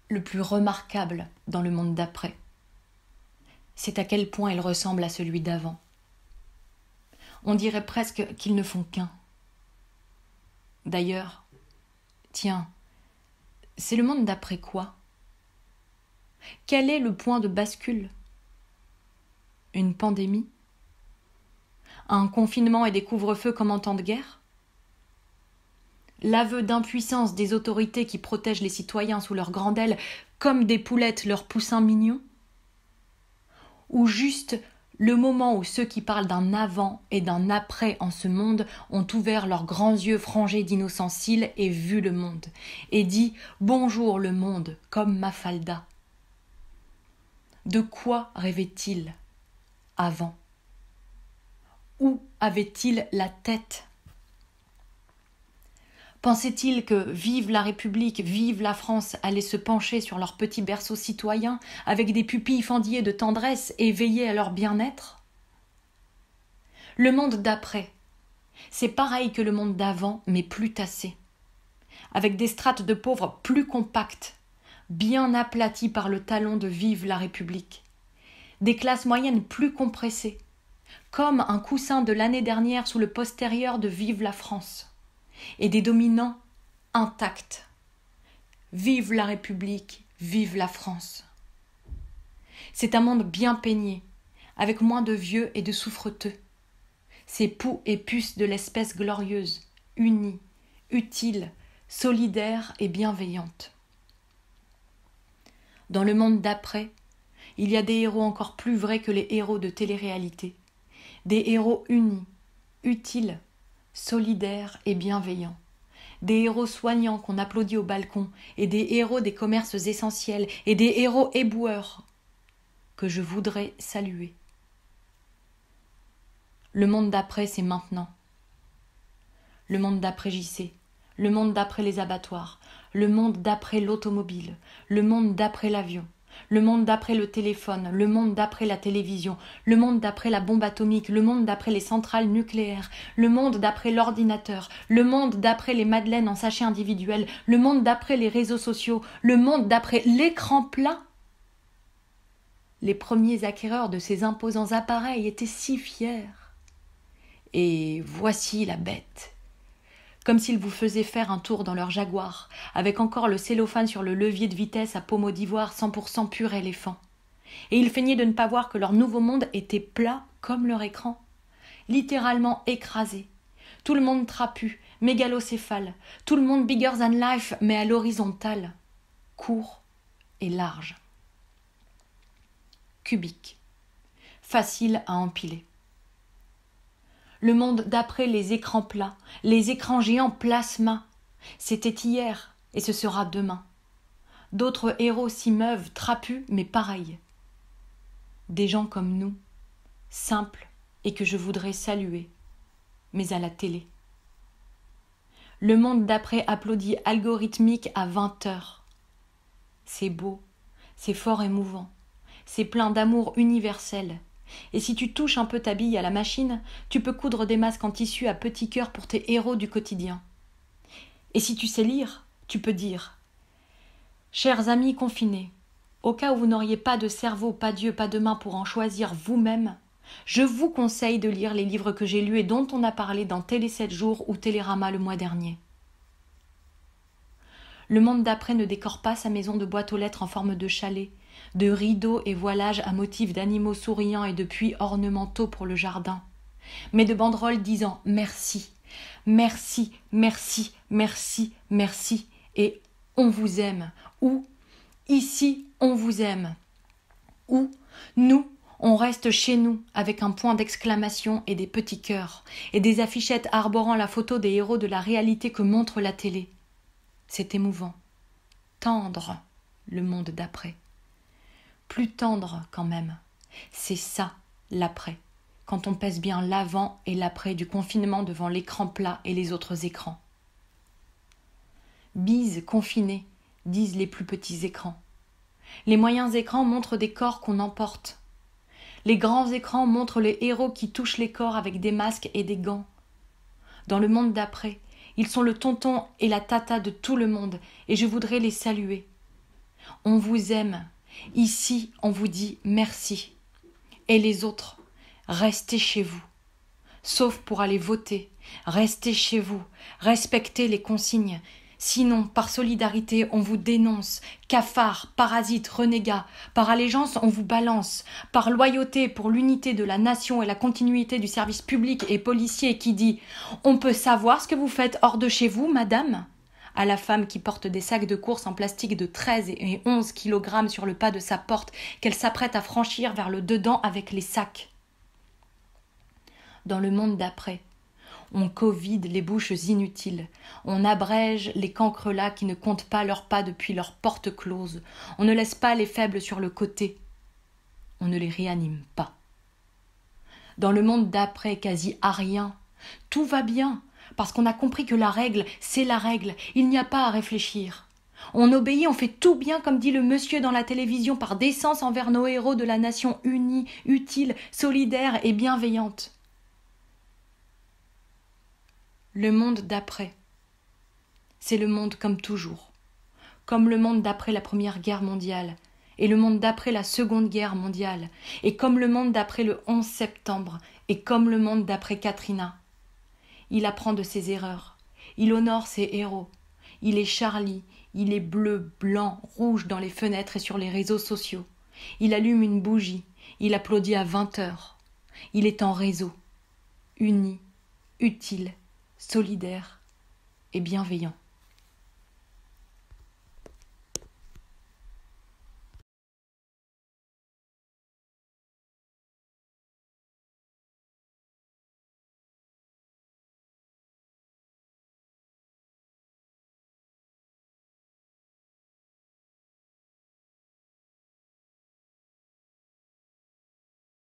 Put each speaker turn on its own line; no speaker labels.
le plus remarquable dans le monde d'après. C'est à quel point il ressemble à celui d'avant. On dirait presque qu'ils ne font qu'un. D'ailleurs, tiens, c'est le monde d'après quoi? Quel est le point de bascule? Une pandémie? Un confinement et des couvre-feux comme en temps de guerre? L'aveu d'impuissance des autorités qui protègent les citoyens sous leurs grandes ailes comme des poulettes leurs poussins mignons? Ou juste le moment où ceux qui parlent d'un avant et d'un après en ce monde ont ouvert leurs grands yeux frangés d'innocents cils et vu le monde, et dit « Bonjour le monde » comme Mafalda. De quoi rêvait-il avant? Où avait-il la tête? Pensait-il que vive la République, vive la France allaient se pencher sur leur petit berceau citoyen avec des pupilles fendillées de tendresse et veiller à leur bien-être? Le monde d'après, c'est pareil que le monde d'avant, mais plus tassé, avec des strates de pauvres plus compactes, bien aplaties par le talon de vive la République, des classes moyennes plus compressées, comme un coussin de l'année dernière sous le postérieur de vive la France, et des dominants intacts. Vive la République, vive la France. C'est un monde bien peigné, avec moins de vieux et de souffreteux. C'est poux et puces de l'espèce glorieuse, unie, utile, solidaire et bienveillante. Dans le monde d'après, il y a des héros encore plus vrais que les héros de télé-réalité. Des héros unis, utiles, solidaires et bienveillants. Des héros soignants qu'on applaudit au balcon et des héros des commerces essentiels et des héros éboueurs que je voudrais saluer. Le monde d'après, c'est maintenant. Le monde d'après JC, le monde d'après les abattoirs, le monde d'après l'automobile, le monde d'après l'avion, le monde d'après le téléphone, le monde d'après la télévision, le monde d'après la bombe atomique, le monde d'après les centrales nucléaires, le monde d'après l'ordinateur, le monde d'après les madeleines en sachets individuels, le monde d'après les réseaux sociaux, le monde d'après l'écran plat. Les premiers acquéreurs de ces imposants appareils étaient si fiers. Et voici la bête. Comme s'ils vous faisaient faire un tour dans leur Jaguar, avec encore le cellophane sur le levier de vitesse à pommeau d'ivoire 100% pur éléphant. Et ils feignaient de ne pas voir que leur nouveau monde était plat comme leur écran, littéralement écrasé. Tout le monde trapu, mégalocéphale, tout le monde bigger than life, mais à l'horizontale, court et large. Cubique, facile à empiler. Le monde d'après les écrans plats, les écrans géants plasma. C'était hier et ce sera demain. D'autres héros s'y meuvent, trapus, mais pareils. Des gens comme nous, simples et que je voudrais saluer, mais à la télé. Le monde d'après applaudit algorithmique à 20h. C'est beau, c'est fort émouvant, c'est plein d'amour universel. Et si tu touches un peu ta bille à la machine, tu peux coudre des masques en tissu à petit cœur pour tes héros du quotidien. Et si tu sais lire, tu peux dire « Chers amis confinés, au cas où vous n'auriez pas de cerveau, pas d'yeux, pas de main pour en choisir vous-même, je vous conseille de lire les livres que j'ai lus et dont on a parlé dans Télé 7 jours ou Télérama le mois dernier. » Le monde d'après ne décore pas sa maison de boîte aux lettres en forme de chalet, de rideaux et voilages à motifs d'animaux souriants et de puits ornementaux pour le jardin, mais de banderoles disant « merci, merci, merci, merci, merci » et « on vous aime » ou « ici, on vous aime » ou « nous, on reste chez nous » avec un point d'exclamation et des petits cœurs et des affichettes arborant la photo des héros de la réalité que montre la télé. C'est émouvant, tendre, le monde d'après. Plus tendre quand même. C'est ça, l'après, quand on pèse bien l'avant et l'après du confinement devant l'écran plat et les autres écrans. Bise confinée, disent les plus petits écrans. Les moyens écrans montrent des corps qu'on emporte. Les grands écrans montrent les héros qui touchent les corps avec des masques et des gants. Dans le monde d'après, ils sont le tonton et la tata de tout le monde, et je voudrais les saluer. On vous aime. Ici, on vous dit merci. Et les autres, restez chez vous. Sauf pour aller voter. Restez chez vous. Respectez les consignes. Sinon, par solidarité, on vous dénonce. Cafards, parasites, renégats. Par allégeance, on vous balance. Par loyauté pour l'unité de la nation et la continuité du service public et policier qui dit « On peut savoir ce que vous faites hors de chez vous, madame ?» à la femme qui porte des sacs de course en plastique de 13 et 11 kg sur le pas de sa porte qu'elle s'apprête à franchir vers le dedans avec les sacs. Dans le monde d'après, on covide les bouches inutiles, on abrège les cancrelats qui ne comptent pas leurs pas depuis leur porte close, on ne laisse pas les faibles sur le côté, on ne les réanime pas. Dans le monde d'après, quasi arien, tout va bien, parce qu'on a compris que la règle, c'est la règle, il n'y a pas à réfléchir. On obéit, on fait tout bien comme dit le monsieur dans la télévision par décence envers nos héros de la nation unie, utile, solidaire et bienveillante. Le monde d'après, c'est le monde comme toujours, comme le monde d'après la Première Guerre mondiale, et le monde d'après la Seconde Guerre mondiale, et comme le monde d'après le 11 septembre, et comme le monde d'après Katrina. Il apprend de ses erreurs, il honore ses héros, il est Charlie, il est bleu, blanc, rouge dans les fenêtres et sur les réseaux sociaux. Il allume une bougie, il applaudit à 20 heures. Il est en réseau, uni, utile, solidaire et bienveillant.